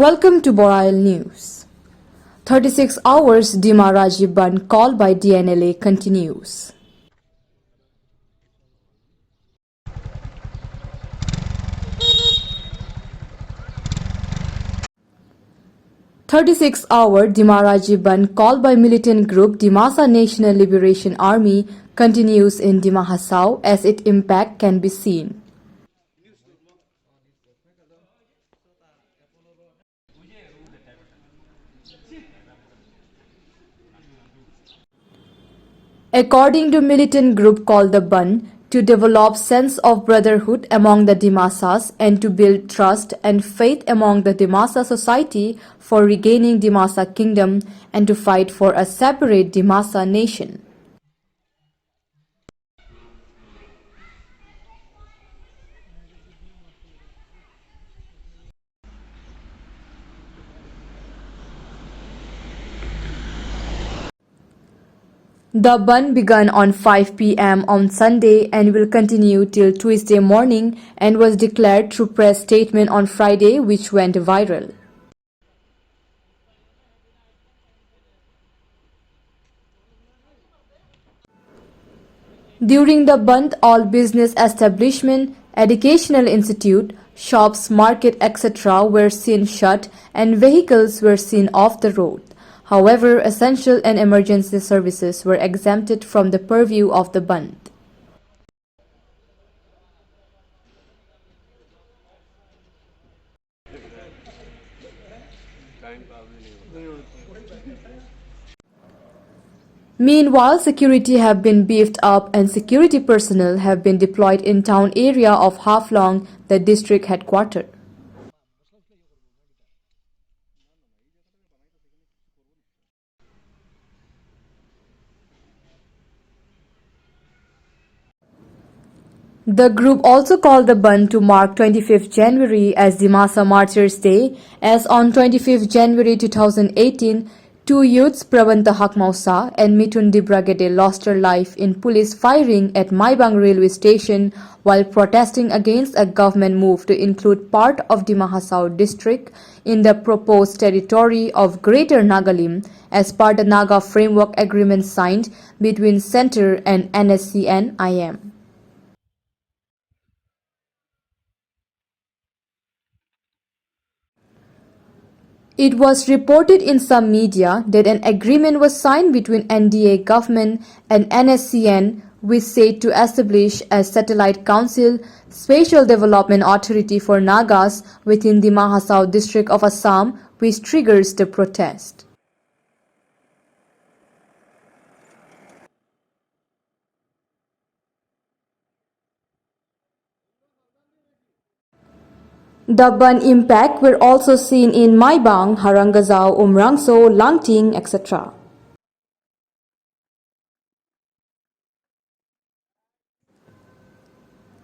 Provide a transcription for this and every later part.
Welcome to Borail News. 36 hours Dima Rajiv Ban call by DNLA continues. "36-hour Dima Rajiv Ban call by militant group Dimasa National Liberation Army continues in Dima Hasao as its impact can be seen. According to militant group called the Ban, to develop sense of brotherhood among the Dimasas and to build trust and faith among the Dimasa society for regaining Dimasa kingdom and to fight for a separate Dimasa nation. The Ban began on 5 p.m. on Sunday and will continue till Tuesday morning and was declared through press statement on Friday, which went viral. During the Ban, all business establishment, educational institute, shops, market, etc. were seen shut and vehicles were seen off the road. However, essential and emergency services were exempted from the purview of the Ban. Meanwhile, security have been beefed up and security personnel have been deployed in town area of Haflong, the district headquarters. The group also called the Ban to mark 25th January as Dimasa Martyrs Day, as on 25th January 2018, two youths Pravanta Hakmausa and Mitun Dibragade lost their life in police firing at Maibang railway station while protesting against a government move to include part of Dima Hasao district in the proposed territory of Greater Nagalim as per the Naga Framework Agreement signed between Centre and NSCN-IM. It was reported in some media that an agreement was signed between NDA government and NSCN which said to establish a satellite council spatial development authority for Nagas within the Mahasao district of Assam, which triggers the protest. The Ban impact were also seen in Maibang, Harangazao, Umrangso, Langting, etc.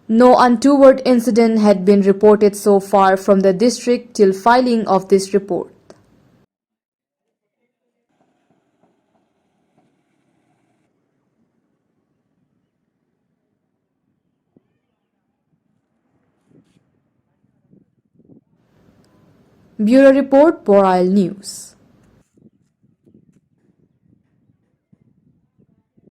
No untoward incident had been reported so far from the district till filing of this report. Bureau Report, Borail News.